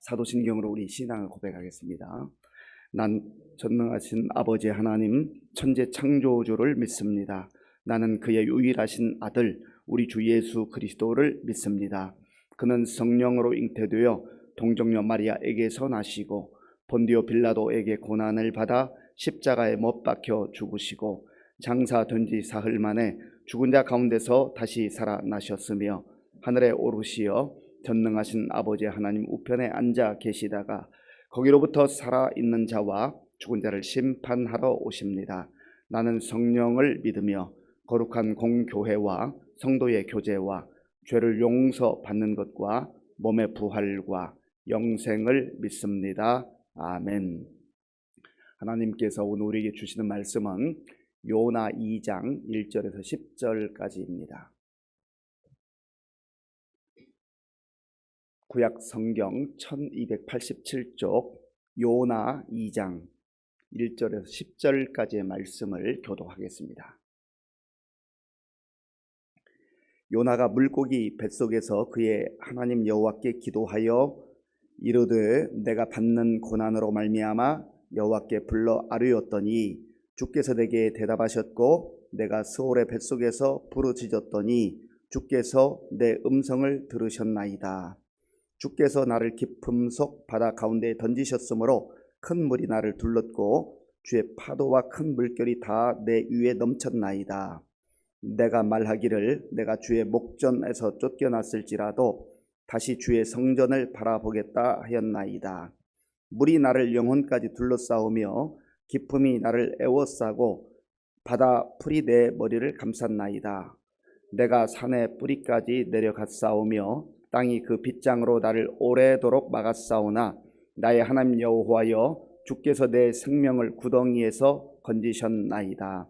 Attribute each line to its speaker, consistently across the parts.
Speaker 1: 사도신경으로 우리 신앙을 고백하겠습니다. 난 전능하신 아버지 하나님 천재 창조주를 믿습니다. 나는 그의 유일하신 아들 우리 주 예수 그리스도를 믿습니다. 그는 성령으로 잉태되어 동정녀 마리아에게서 나시고 본디오 빌라도에게 고난을 받아 십자가에 못 박혀 죽으시고 장사된 지 사흘 만에 죽은 자 가운데서 다시 살아나셨으며 하늘에 오르시어 전능하신 아버지 하나님 우편에 앉아 계시다가 거기로부터 살아있는 자와 죽은 자를 심판하러 오십니다. 나는 성령을 믿으며 거룩한 공교회와 성도의 교제와 죄를 용서받는 것과 몸의 부활과 영생을 믿습니다. 아멘. 하나님께서 오늘 우리에게 주시는 말씀은 요나 2장 1절에서 10절까지입니다. 구약 성경 1287쪽 요나 2장 1절에서 10절까지의 말씀을 교독하겠습니다. 요나가 물고기 뱃속에서 그의 하나님 여호와께 기도하여 이르되 내가 받는 고난으로 말미암아 여호와께 불러 아뢰었더니 주께서 내게 대답하셨고 내가 스올의 뱃속에서 부르짖었더니 주께서 내 음성을 들으셨나이다. 주께서 나를 깊음 속 바다 가운데에 던지셨으므로 큰 물이 나를 둘렀고 주의 파도와 큰 물결이 다 내 위에 넘쳤나이다. 내가 말하기를 내가 주의 목전에서 쫓겨났을지라도 다시 주의 성전을 바라보겠다 하였나이다. 물이 나를 영혼까지 둘러싸우며 깊음이 나를 에워싸고 바다 풀이 내 머리를 감쌌나이다. 내가 산의 뿌리까지 내려갔사오며 땅이 그 빗장으로 나를 오래도록 막았사오나 나의 하나님 여호와여 주께서 내 생명을 구덩이에서 건지셨나이다.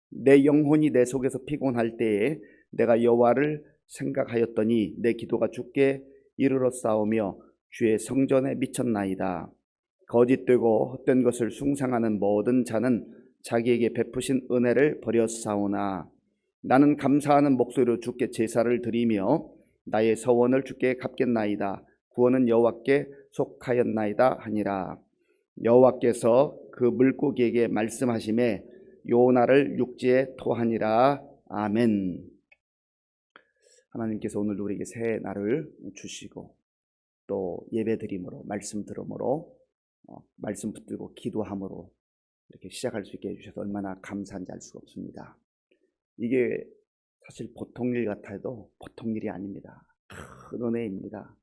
Speaker 1: 내 영혼이 내 속에서 피곤할 때에 내가 여호와를 생각하였더니 내 기도가 주께 이르렀사오며 주의 성전에 미쳤나이다. 거짓되고 헛된 것을 숭상하는 모든 자는 자기에게 베푸신 은혜를 버렸사오나 나는 감사하는 목소리로 주께 제사를 드리며 나의 서원을 주께 갚겠나이다. 구원은 여호와께 속하였나이다 하니라. 여호와께서 그 물고기에게 말씀하시매 요나를 육지에 토하니라. 아멘. 하나님께서 오늘 우리에게 새 날을 주시고 또 예배드림으로 말씀 들음으로 말씀 붙들고 기도함으로 이렇게 시작할 수 있게 해주셔서 얼마나 감사한지 알 수가 없습니다. 이게 사실 보통 일 같아도 보통 일이 아닙니다. 큰 은혜입니다.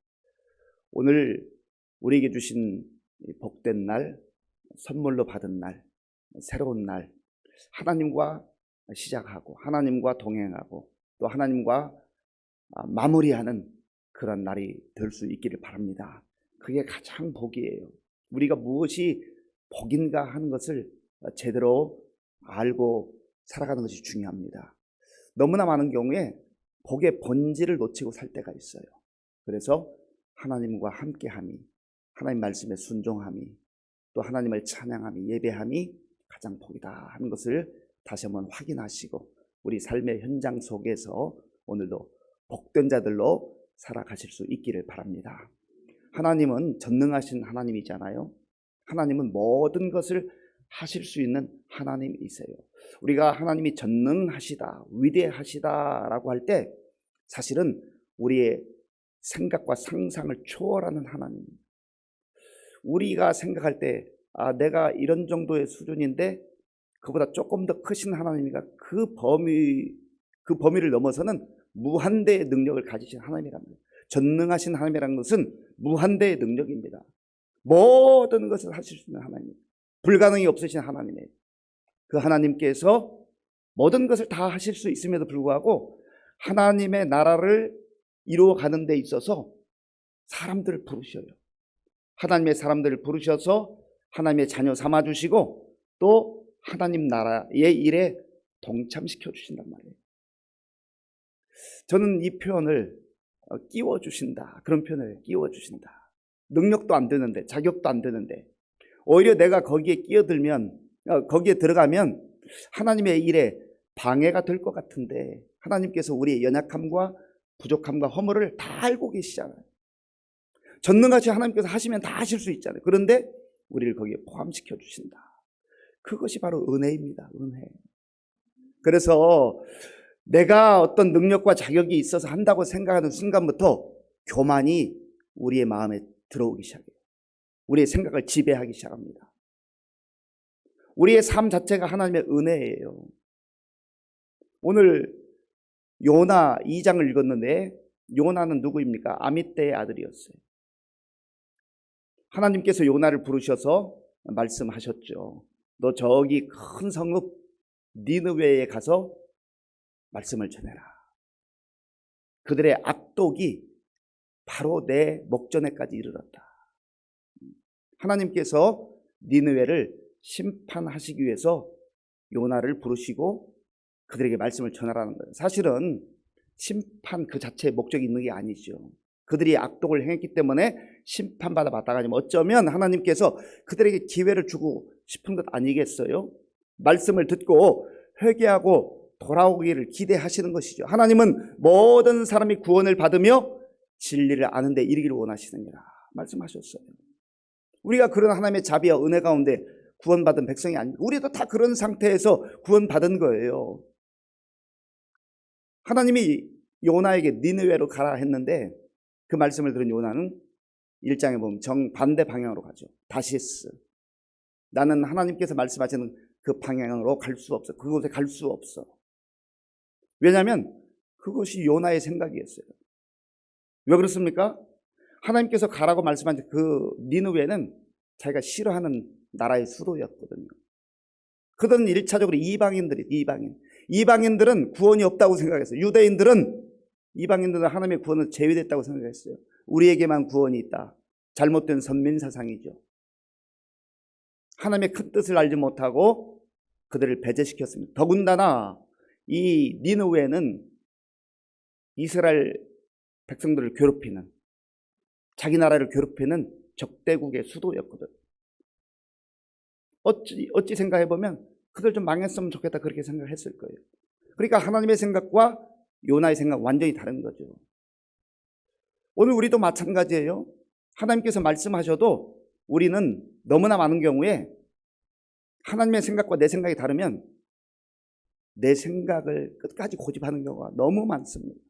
Speaker 1: 오늘 우리에게 주신 복된 날, 선물로 받은 날, 새로운 날, 하나님과 시작하고 하나님과 동행하고 또 하나님과 마무리하는 그런 날이 될 수 있기를 바랍니다. 그게 가장 복이에요. 우리가 무엇이 복인가 하는 것을 제대로 알고 살아가는 것이 중요합니다. 너무나 많은 경우에 복의 본질을 놓치고 살 때가 있어요. 그래서 하나님과 함께함이, 하나님 말씀에 순종함이, 또 하나님을 찬양함이, 예배함이 가장 복이다 하는 것을 다시 한번 확인하시고 우리 삶의 현장 속에서 오늘도 복된 자들로 살아가실 수 있기를 바랍니다. 하나님은 전능하신 하나님이잖아요. 하나님은 모든 것을 하실 수 있는 하나님이세요. 우리가 하나님이 전능하시다, 위대하시다라고 할 때 사실은 우리의 생각과 상상을 초월하는 하나님입니다. 우리가 생각할 때 내가 이런 정도의 수준인데 그보다 조금 더 크신 하나님이가 그 범위를 넘어서는 무한대의 능력을 가지신 하나님이랍니다. 전능하신 하나님이라는 것은 무한대의 능력입니다. 모든 것을 하실 수 있는 하나님, 불가능이 없으신 하나님이에요. 그 하나님께서 모든 것을 다 하실 수 있음에도 불구하고 하나님의 나라를 이루어가는 데 있어서 사람들을 부르셔요. 하나님의 사람들을 부르셔서 하나님의 자녀 삼아주시고 또 하나님 나라의 일에 동참시켜 주신단 말이에요. 저는 이 표현을 끼워주신다, 그런 표현을 끼워주신다. 능력도 안 되는데, 자격도 안 되는데 오히려 내가 거기에 끼어들면, 거기에 들어가면 하나님의 일에 방해가 될 것 같은데 하나님께서 우리의 연약함과 부족함과 허물을 다 알고 계시잖아요. 전능하신 하나님께서 하시면 다 하실 수 있잖아요. 그런데 우리를 거기에 포함시켜 주신다. 그것이 바로 은혜입니다. 은혜. 그래서 내가 어떤 능력과 자격이 있어서 한다고 생각하는 순간부터 교만이 우리의 마음에 들어오기 시작해요. 우리의 생각을 지배하기 시작합니다. 우리의 삶 자체가 하나님의 은혜예요. 오늘 요나 2장을 읽었는데 요나는 누구입니까? 아미떼의 아들이었어요. 하나님께서 요나를 부르셔서 말씀하셨죠. 너 저기 큰 성읍 니느웨에 가서 말씀을 전해라. 그들의 악독이 바로 내 목전에까지 이르렀다. 하나님께서 니느웨를 심판하시기 위해서 요나를 부르시고 그들에게 말씀을 전하라는 거예요. 사실은 심판 그 자체의 목적이 있는 게 아니죠. 그들이 악독을 행했기 때문에 심판받아 마땅하지만 어쩌면 하나님께서 그들에게 기회를 주고 싶은 것 아니겠어요? 말씀을 듣고 회개하고 돌아오기를 기대하시는 것이죠. 하나님은 모든 사람이 구원을 받으며 진리를 아는 데 이르기를 원하시느니라 말씀하셨어요. 우리가 그런 하나님의 자비와 은혜 가운데 구원받은 백성이 아닙니다. 우리도 다 그런 상태에서 구원받은 거예요. 하나님이 요나에게 니느웨로 가라 했는데 그 말씀을 들은 요나는 1장에 보면 정반대 방향으로 가죠. 다시스. 나는 하나님께서 말씀하시는 그 방향으로 갈 수 없어. 그곳에 갈 수 없어. 왜냐하면 그것이 요나의 생각이었어요. 왜 그렇습니까? 하나님께서 가라고 말씀하신 그 니느웨는 자기가 싫어하는 나라의 수도였거든요. 그들은 1차적으로 이방인들은 구원이 없다고 생각했어요. 이방인들은 하나님의 구원은 제외됐다고 생각했어요. 우리에게만 구원이 있다. 잘못된 선민사상이죠. 하나님의 큰 뜻을 알지 못하고 그들을 배제시켰습니다. 더군다나 이 니느웨는 이스라엘 백성들을 괴롭히는, 자기 나라를 괴롭히는 적대국의 수도였거든. 어찌 생각해보면 그들 좀 망했으면 좋겠다 그렇게 생각했을 거예요. 그러니까 하나님의 생각과 요나의 생각 완전히 다른 거죠. 오늘 우리도 마찬가지예요. 하나님께서 말씀하셔도 우리는 너무나 많은 경우에 하나님의 생각과 내 생각이 다르면 내 생각을 끝까지 고집하는 경우가 너무 많습니다.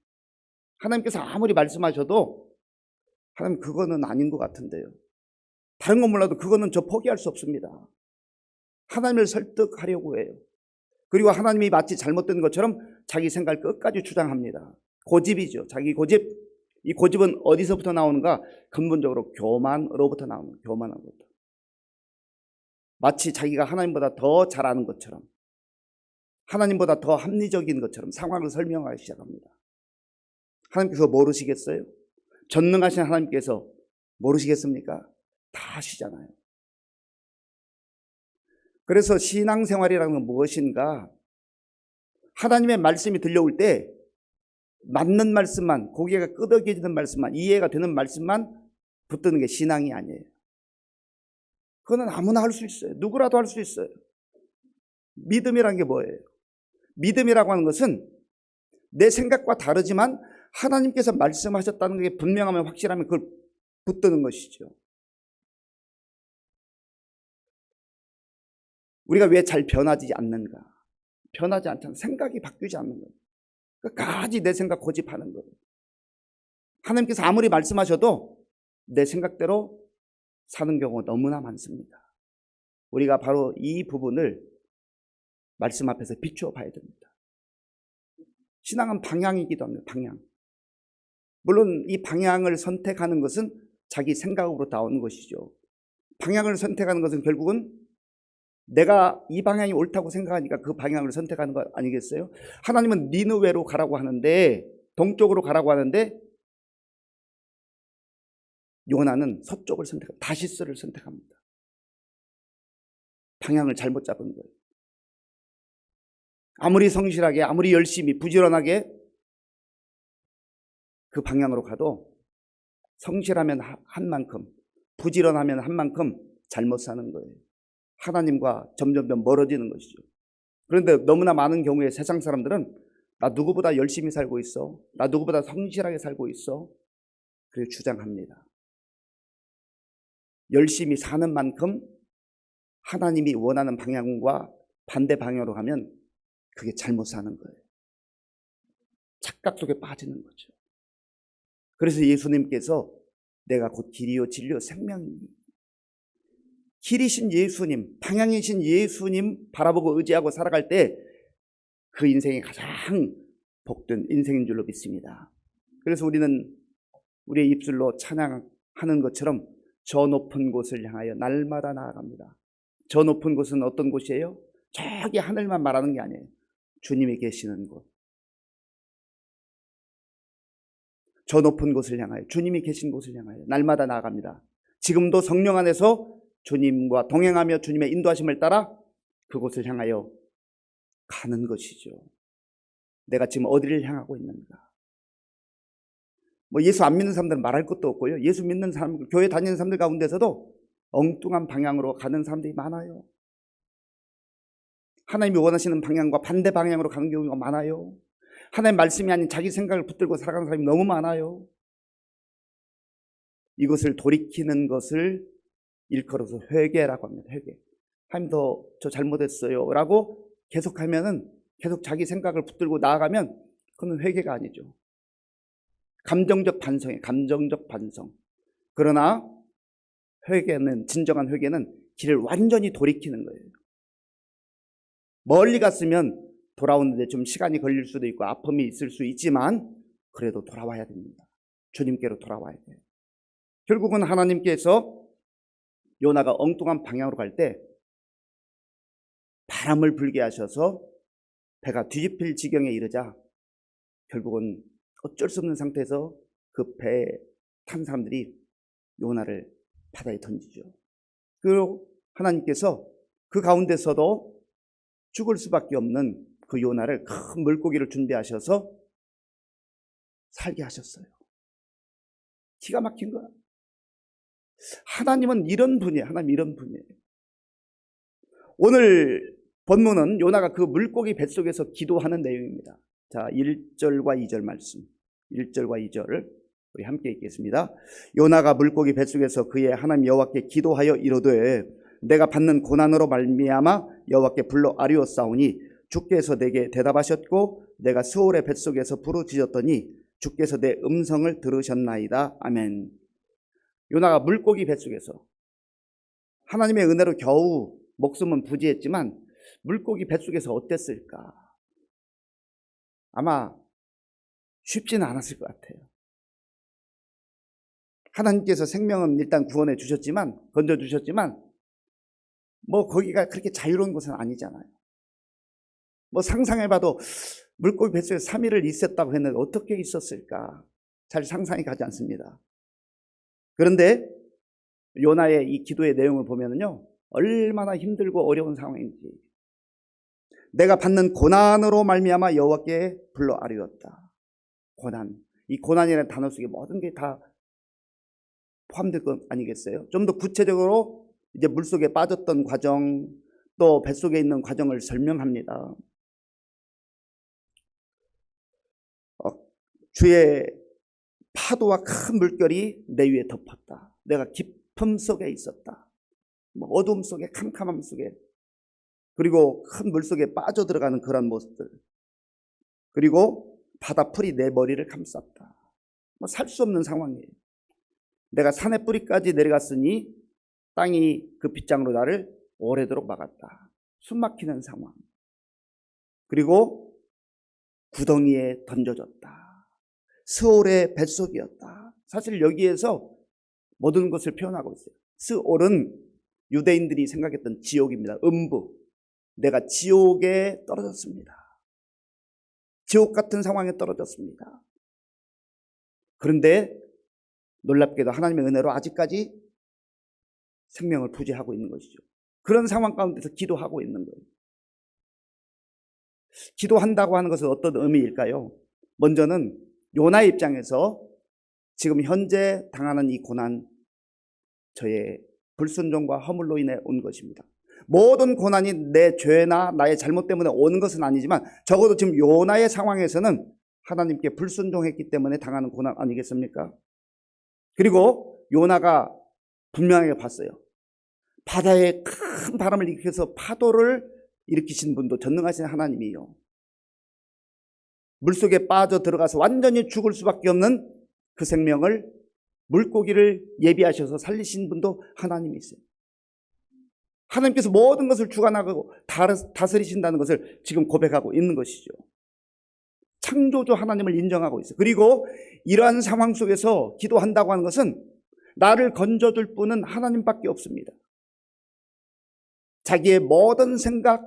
Speaker 1: 하나님께서 아무리 말씀하셔도 하나님 그거는 아닌 것 같은데요. 다른 건 몰라도 그거는 저 포기할 수 없습니다. 하나님을 설득하려고 해요. 그리고 하나님이 마치 잘못된 것처럼 자기 생각을 끝까지 주장합니다. 고집이죠. 자기 고집. 이 고집은 어디서부터 나오는가? 근본적으로 교만으로부터 나오는 거예요. 교만으로부터. 마치 자기가 하나님보다 더 잘 아는 것처럼, 하나님보다 더 합리적인 것처럼 상황을 설명하기 시작합니다. 하나님께서 모르시겠어요? 전능하신 하나님께서 모르시겠습니까? 다 아시잖아요. 그래서 신앙생활이라는 건 무엇인가? 하나님의 말씀이 들려올 때 맞는 말씀만, 고개가 끄덕여지는 말씀만, 이해가 되는 말씀만 붙드는 게 신앙이 아니에요. 그거는 아무나 할 수 있어요. 누구라도 할 수 있어요. 믿음이란 게 뭐예요? 믿음이라고 하는 것은 내 생각과 다르지만 하나님께서 말씀하셨다는 게 분명하면 확실하면 그걸 붙드는 것이죠. 우리가 왜 잘 변하지 않는가? 변하지 않잖아. 생각이 바뀌지 않는 거예요. 끝까지 내 생각 고집하는 거예요. 하나님께서 아무리 말씀하셔도 내 생각대로 사는 경우가 너무나 많습니다. 우리가 바로 이 부분을 말씀 앞에서 비추어 봐야 됩니다. 신앙은 방향이기도 합니다. 방향. 물론 이 방향을 선택하는 것은 자기 생각으로 나오는 것이죠. 방향을 선택하는 것은 결국은 내가 이 방향이 옳다고 생각하니까 그 방향을 선택하는 거 아니겠어요? 하나님은 니느웨로 가라고 하는데, 동쪽으로 가라고 하는데 요나는 서쪽을 선택합니다. 다시스를 선택합니다. 방향을 잘못 잡은 거예요. 아무리 성실하게, 아무리 열심히, 부지런하게 그 방향으로 가도 성실하면 한 만큼, 부지런하면 한 만큼 잘못 사는 거예요. 하나님과 점점 멀어지는 것이죠. 그런데 너무나 많은 경우에 세상 사람들은 나 누구보다 열심히 살고 있어, 나 누구보다 성실하게 살고 있어, 그렇게 주장합니다. 열심히 사는 만큼 하나님이 원하는 방향과 반대 방향으로 가면 그게 잘못 사는 거예요. 착각 속에 빠지는 거죠. 그래서 예수님께서 내가 곧 길이요 진리요 생명이니, 길이신 예수님, 방향이신 예수님 바라보고 의지하고 살아갈 때 그 인생이 가장 복된 인생인 줄로 믿습니다. 그래서 우리는 우리의 입술로 찬양하는 것처럼 저 높은 곳을 향하여 날마다 나아갑니다. 저 높은 곳은 어떤 곳이에요? 저기 하늘만 말하는 게 아니에요. 주님이 계시는 곳. 저 높은 곳을 향하여, 주님이 계신 곳을 향하여 날마다 나아갑니다. 지금도 성령 안에서 주님과 동행하며 주님의 인도하심을 따라 그곳을 향하여 가는 것이죠. 내가 지금 어디를 향하고 있는가? 뭐 예수 안 믿는 사람들은 말할 것도 없고요. 예수 믿는 사람, 교회 다니는 사람들 가운데서도 엉뚱한 방향으로 가는 사람들이 많아요. 하나님이 원하시는 방향과 반대 방향으로 가는 경우가 많아요. 하나님 말씀이 아닌 자기 생각을 붙들고 살아가는 사람이 너무 많아요. 이것을 돌이키는 것을 일컬어서 회개라고 합니다. 회개. 하나님 저 잘못했어요 라고 계속하면은, 계속 자기 생각을 붙들고 나아가면 그건 회개가 아니죠. 감정적 반성이에요. 감정적 반성. 그러나 회개는, 진정한 회개는 길을 완전히 돌이키는 거예요. 멀리 갔으면 돌아오는데 좀 시간이 걸릴 수도 있고 아픔이 있을 수 있지만 그래도 돌아와야 됩니다. 주님께로 돌아와야 돼요. 결국은 하나님께서 요나가 엉뚱한 방향으로 갈 때 바람을 불게 하셔서 배가 뒤집힐 지경에 이르자 결국은 어쩔 수 없는 상태에서 그 배에 탄 사람들이 요나를 바다에 던지죠. 그리고 하나님께서 그 가운데서도 죽을 수밖에 없는 그 요나를 큰 물고기를 준비하셔서 살게 하셨어요. 기가 막힌 거야. 하나님은 이런 분이에요. 하나님 이런 분이에요. 오늘 본문은 요나가 그 물고기 뱃속에서 기도하는 내용입니다. 자, 1절과 2절 말씀. 1절과 2절을 우리 함께 읽겠습니다. 요나가 물고기 뱃속에서 그의 하나님 여호와께 기도하여 이르되 내가 받는 고난으로 말미암아 여호와께 불러 아뢰었사오니 주께서 내게 대답하셨고 내가 스올의 뱃속에서 부르짖었더니 주께서 내 음성을 들으셨나이다. 아멘. 요나가 물고기 뱃속에서 하나님의 은혜로 겨우 목숨은 부지했지만 물고기 뱃속에서 어땠을까? 아마 쉽지는 않았을 것 같아요. 하나님께서 생명은 일단 구원해 주셨지만, 건져 주셨지만 뭐 거기가 그렇게 자유로운 곳은 아니잖아요. 뭐 상상해봐도 물고기 뱃속에 3일을 있었다고 했는데 어떻게 있었을까? 잘 상상이 가지 않습니다. 그런데 요나의 이 기도의 내용을 보면은요, 얼마나 힘들고 어려운 상황인지. 내가 받는 고난으로 말미암아 여호와께 불러 아뢰었다. 고난. 이 고난이라는 단어 속에 모든 게 다 포함될 것 아니겠어요? 좀 더 구체적으로 이제 물속에 빠졌던 과정, 또 뱃속에 있는 과정을 설명합니다. 주의 파도와 큰 물결이 내 위에 덮었다. 내가 깊음 속에 있었다. 어둠 속에, 캄캄함 속에, 그리고 큰 물 속에 빠져들어가는 그런 모습들, 그리고 바다풀이 내 머리를 감쌌다. 살 수 없는 상황이에요. 내가 산의 뿌리까지 내려갔으니 땅이 그 빗장으로 나를 오래도록 막았다. 숨막히는 상황. 그리고 구덩이에 던져졌다. 스올의 뱃속이었다. 사실 여기에서 모든 것을 표현하고 있어요. 스올은 유대인들이 생각했던 지옥입니다. 음부. 내가 지옥에 떨어졌습니다. 지옥 같은 상황에 떨어졌습니다. 그런데 놀랍게도 하나님의 은혜로 아직까지 생명을 부지하고 있는 것이죠. 그런 상황 가운데서 기도하고 있는 거예요. 기도한다고 하는 것은 어떤 의미일까요? 먼저는 요나의 입장에서 지금 현재 당하는 이 고난, 저의 불순종과 허물로 인해 온 것입니다. 모든 고난이 내 죄나 나의 잘못 때문에 오는 것은 아니지만 적어도 지금 요나의 상황에서는 하나님께 불순종했기 때문에 당하는 고난 아니겠습니까? 그리고 요나가 분명하게 봤어요. 바다에 큰 바람을 일으켜서 파도를 일으키신 분도 전능하신 하나님이요. 물속에 빠져 들어가서 완전히 죽을 수밖에 없는 그 생명을, 물고기를 예비하셔서 살리신 분도 하나님이세요. 하나님께서 모든 것을 주관하고 다스리신다는 것을 지금 고백하고 있는 것이죠. 창조주 하나님을 인정하고 있어요. 그리고 이러한 상황 속에서 기도한다고 하는 것은 나를 건져줄 분은 하나님밖에 없습니다. 자기의 모든 생각,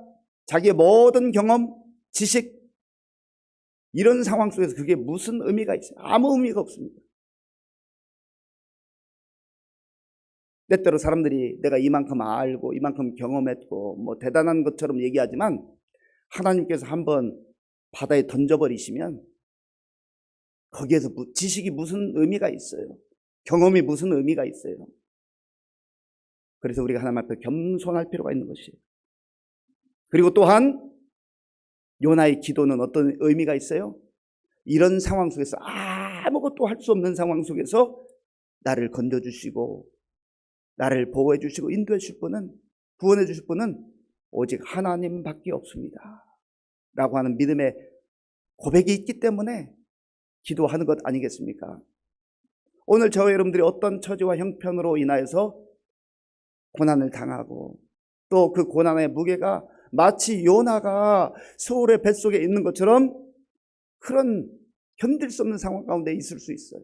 Speaker 1: 자기의 모든 경험, 지식, 이런 상황 속에서 그게 무슨 의미가 있어요? 아무 의미가 없습니다. 때때로 사람들이 내가 이만큼 알고 이만큼 경험했고 뭐 대단한 것처럼 얘기하지만, 하나님께서 한번 바다에 던져버리시면 거기에서 지식이 무슨 의미가 있어요? 경험이 무슨 의미가 있어요? 그래서 우리가 하나님 앞에 겸손할 필요가 있는 것이에요. 그리고 또한 요나의 기도는 어떤 의미가 있어요? 이런 상황 속에서, 아무것도 할 수 없는 상황 속에서 나를 건져주시고 나를 보호해 주시고 인도해 주실 분은, 구원해 주실 분은 오직 하나님밖에 없습니다 라고 하는 믿음의 고백이 있기 때문에 기도하는 것 아니겠습니까? 오늘 저와 여러분들이 어떤 처지와 형편으로 인하여서 고난을 당하고, 또 그 고난의 무게가 마치 요나가 소울의 뱃속에 있는 것처럼 그런 견딜 수 없는 상황 가운데 있을 수 있어요.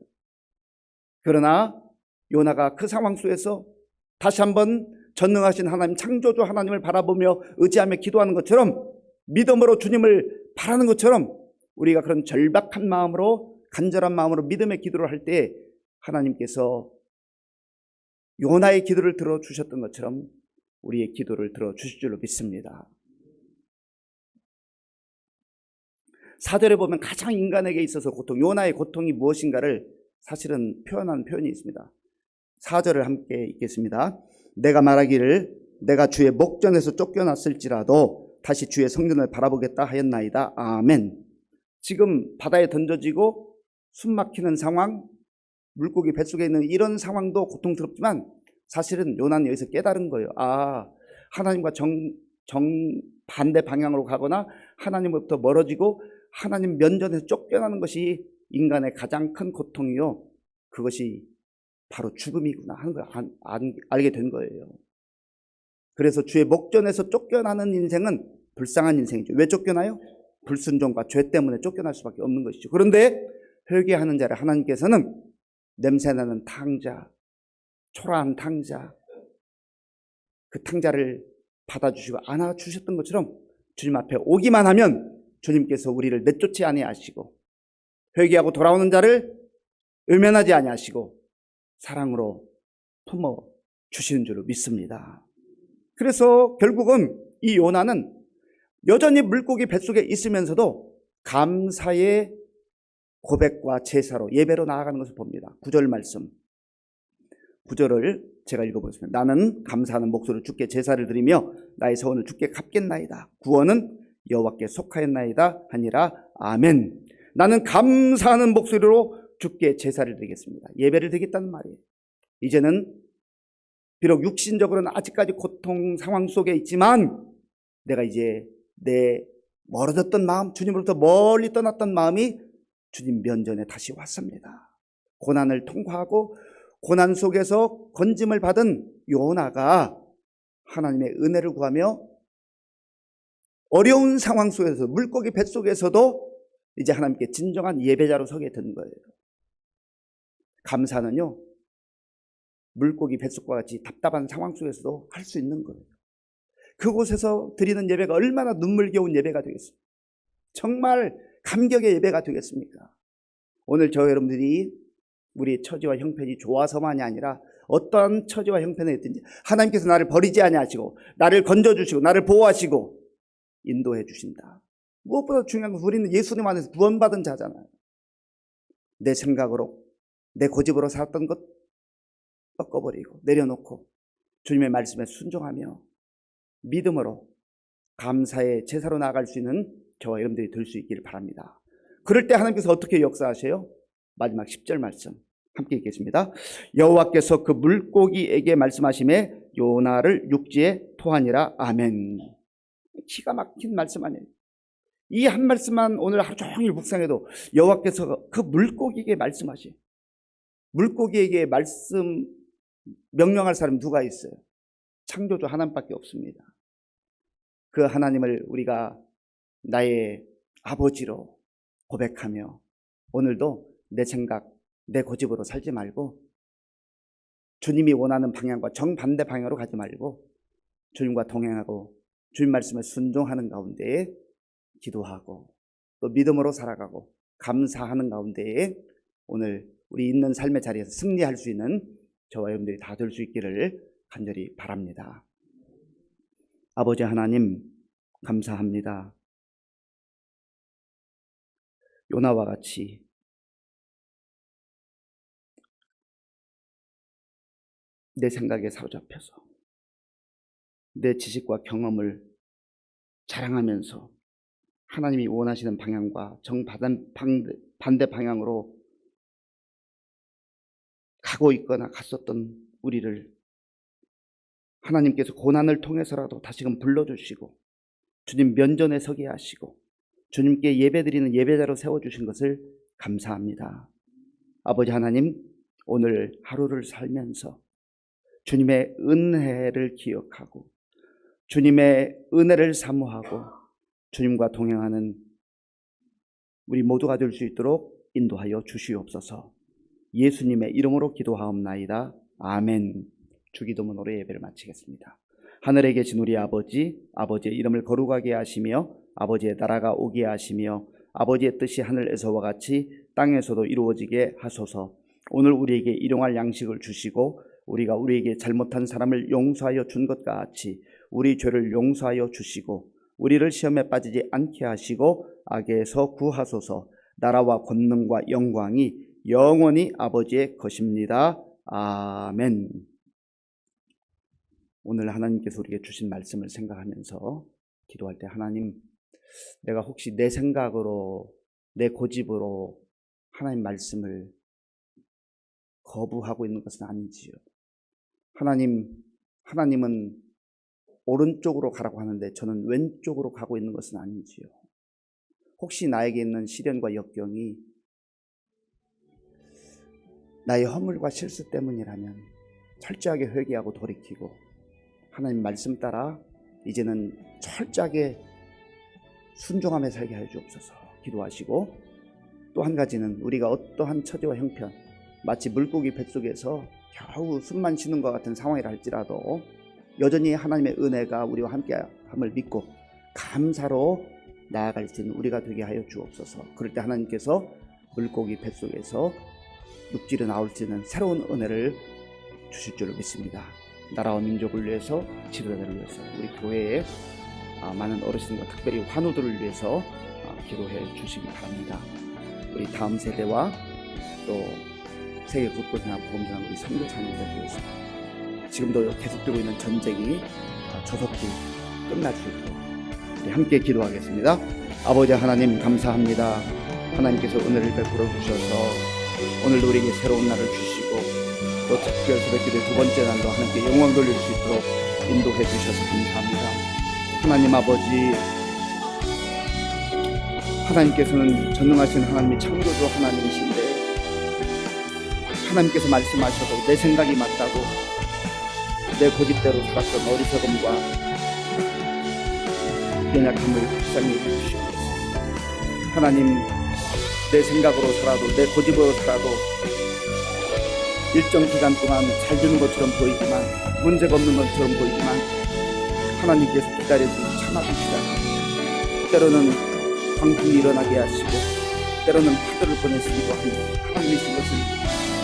Speaker 1: 그러나 요나가 그 상황 속에서 다시 한번 전능하신 하나님, 창조주 하나님을 바라보며 의지하며 기도하는 것처럼, 믿음으로 주님을 바라는 것처럼, 우리가 그런 절박한 마음으로, 간절한 마음으로 믿음의 기도를 할 때 하나님께서 요나의 기도를 들어주셨던 것처럼 우리의 기도를 들어주실 줄로 믿습니다. 4절에 보면 가장 인간에게 있어서 고통, 요나의 고통이 무엇인가를 사실은 표현한 표현이 있습니다. 4절을 함께 읽겠습니다. 내가 말하기를 내가 주의 목전에서 쫓겨났을지라도 다시 주의 성전을 바라보겠다 하였나이다. 아멘. 지금 바다에 던져지고 숨 막히는 상황, 물고기 뱃속에 있는 이런 상황도 고통스럽지만 사실은 요나는 여기서 깨달은 거예요. 하나님과 정반대 방향으로 가거나 하나님으로부터 멀어지고 하나님 면전에서 쫓겨나는 것이 인간의 가장 큰 고통이요, 그것이 바로 죽음이구나 하는 걸 알게 된 거예요. 그래서 주의 목전에서 쫓겨나는 인생은 불쌍한 인생이죠. 왜 쫓겨나요? 불순종과 죄 때문에 쫓겨날 수밖에 없는 것이죠. 그런데 회개하는 자를 하나님께서는 냄새나는 탕자, 초라한 탕자, 그 탕자를 받아주시고 안아주셨던 것처럼 주님 앞에 오기만 하면 주님께서 우리를 내쫓지 아니하시고 회개하고 돌아오는 자를 외면하지 아니하시고 사랑으로 품어 주시는 줄로 믿습니다. 그래서 결국은 이 요나는 여전히 물고기 뱃속에 있으면서도 감사의 고백과 제사로 예배로 나아가는 것을 봅니다. 9절 말씀, 9절을 제가 읽어보겠습니다. 나는 감사하는 목소리로 주께 제사를 드리며 나의 서원을 주께 갚겠나이다. 구원은 여호와께 속하였나이다 하니라. 아멘. 나는 감사하는 목소리로 주께 제사를 드리겠습니다. 예배를 드리겠다는 말이에요. 이제는 비록 육신적으로는 아직까지 고통 상황 속에 있지만 내가 이제 내 멀어졌던 마음, 주님으로부터 멀리 떠났던 마음이 주님 면전에 다시 왔습니다. 고난을 통과하고 고난 속에서 건짐을 받은 요나가 하나님의 은혜를 구하며 어려운 상황 속에서, 물고기 뱃속에서도 이제 하나님께 진정한 예배자로 서게 된 거예요. 감사는요, 물고기 뱃속과 같이 답답한 상황 속에서도 할 수 있는 거예요. 그곳에서 드리는 예배가 얼마나 눈물겨운 예배가 되겠습니까? 정말 감격의 예배가 되겠습니까? 오늘 저 여러분들이 우리의 처지와 형편이 좋아서만이 아니라 어떠한 처지와 형편에 있든지 하나님께서 나를 버리지 아니하시고 나를 건져주시고 나를 보호하시고 인도해 주신다. 무엇보다 중요한 것은 우리는 예수님 안에서 구원받은 자잖아요. 내 생각으로, 내 고집으로 살았던 것 꺾어버리고 내려놓고 주님의 말씀에 순종하며 믿음으로 감사의 제사로 나아갈 수 있는 저와 여러분들이 될 수 있기를 바랍니다. 그럴 때 하나님께서 어떻게 역사하세요? 마지막 10절 말씀 함께 읽겠습니다. 여호와께서 그 물고기에게 말씀하시매 요나를 육지에 토하니라. 아멘. 기가 막힌 말씀 아니에요. 이 한 말씀만 오늘 하루 종일 묵상해도 여호와께서 그 물고기에게 말씀하시. 물고기에게 말씀 명령할 사람 누가 있어요? 창조주 하나님밖에 없습니다. 그 하나님을 우리가 나의 아버지로 고백하며 오늘도 내 생각, 내 고집으로 살지 말고 주님이 원하는 방향과 정반대 방향으로 가지 말고 주님과 동행하고 주님 말씀에 순종하는 가운데에 기도하고 또 믿음으로 살아가고 감사하는 가운데에 오늘 우리 있는 삶의 자리에서 승리할 수 있는 저와 여러분들이 다 될 수 있기를 간절히 바랍니다. 아버지 하나님 감사합니다. 요나와 같이 내 생각에 사로잡혀서 내 지식과 경험을 자랑하면서 하나님이 원하시는 방향과 정반대 방향으로 가고 있거나 갔었던 우리를 하나님께서 고난을 통해서라도 다시금 불러주시고 주님 면전에 서게 하시고 주님께 예배드리는 예배자로 세워주신 것을 감사합니다. 아버지 하나님, 오늘 하루를 살면서 주님의 은혜를 기억하고 주님의 은혜를 사모하고 주님과 동행하는 우리 모두가 될 수 있도록 인도하여 주시옵소서. 예수님의 이름으로 기도하옵나이다. 아멘. 주기도문으로 예배를 마치겠습니다. 하늘에 계신 우리 아버지, 아버지의 이름을 거룩하게 하시며 아버지의 나라가 오게 하시며 아버지의 뜻이 하늘에서와 같이 땅에서도 이루어지게 하소서. 오늘 우리에게 일용할 양식을 주시고 우리가 우리에게 잘못한 사람을 용서하여 준 것 같이 우리 죄를 용서하여 주시고 우리를 시험에 빠지지 않게 하시고 악에서 구하소서. 나라와 권능과 영광이 영원히 아버지의 것입니다. 아멘. 오늘 하나님께서 우리에게 주신 말씀을 생각하면서 기도할 때 하나님, 내가 혹시 내 생각으로 내 고집으로 하나님 말씀을 거부하고 있는 것은 아닌지요. 하나님은 오른쪽으로 가라고 하는데 저는 왼쪽으로 가고 있는 것은 아닌지요. 혹시 나에게 있는 시련과 역경이 나의 허물과 실수 때문이라면 철저하게 회개하고 돌이키고 하나님 말씀 따라 이제는 철저하게 순종하며 살게 하여 주옵소서. 기도하시고 또 한 가지는 우리가 어떠한 처지와 형편, 마치 물고기 뱃속에서 겨우 숨만 쉬는 것 같은 상황이라 할지라도 여전히 하나님의 은혜가 우리와 함께함을 믿고 감사로 나아갈 수 있는 우리가 되게 하여 주옵소서. 그럴 때 하나님께서 물고기 뱃속에서 육지로 나올 수 있는 새로운 은혜를 주실 줄로 믿습니다. 나라와 민족을 위해서, 지도자들을 위해서, 우리 교회의 많은 어르신과 특별히 환우들을 위해서 기도해 주시기 바랍니다. 우리 다음 세대와 또 세계 곳곳이나 복음전하는 우리 선교사님들을 위해서 지금도 계속되고 있는 전쟁이 조속히 끝날 수 있도록 우리 함께 기도하겠습니다. 아버지 하나님 감사합니다. 하나님께서 은혜를 베풀어 주셔서 오늘도 우리에게 새로운 날을 주시고 또 특별 새벽기도의 두 번째 날로 하나님께 영광 돌릴 수 있도록 인도해 주셔서 감사합니다. 하나님 아버지, 하나님께서는 전능하신 하나님이 창조주 하나님이신데 하나님께서 말씀하셔도 내 생각이 맞다고 내 고집대로 살았던 어리석음과 연약함을 불쌍히 해주시옵소서. 하나님, 내 생각으로 살아도 내 고집으로 살아도 일정 기간 동안 잘 되는 것처럼 보이지만 문제가 없는 것처럼 보이지만 하나님께서 기다려주고 참아주시다가 때로는 광풍이 일어나게 하시고 때로는 파도를 보내시기도 하는 하나님이신 것을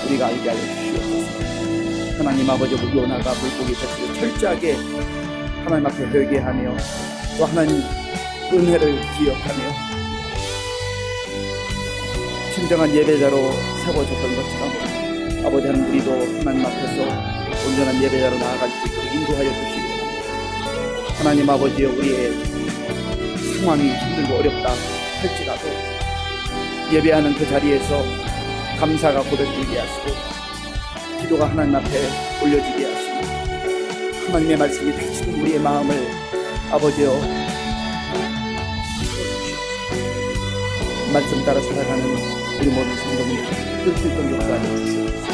Speaker 1: 우리가 알게 하여 주시옵소서. 하나님 아버지, 우리 요나가 물고기 뱃속에 철저하게 하나님 앞에 회개하며 또 하나님 은혜를 기억하며 진정한 예배자로 세워졌던 것처럼 아버지 하나님, 우리도 하나님 앞에서 온전한 예배자로 나아갈 수 있도록 인도하여 주시기 바랍니다. 하나님 아버지, 우리의 상황이 힘들고 어렵다 할지라도 예배하는 그 자리에서 감사가 고백되게 하시고 기도가 하나님 앞에 올려지게 하시고 하나님의 말씀이 다시금 우리의 마음을 아버지여 말씀 따라 살아가는 우리 모든 성도님들 뜰뜰 역사하여 주시옵소서.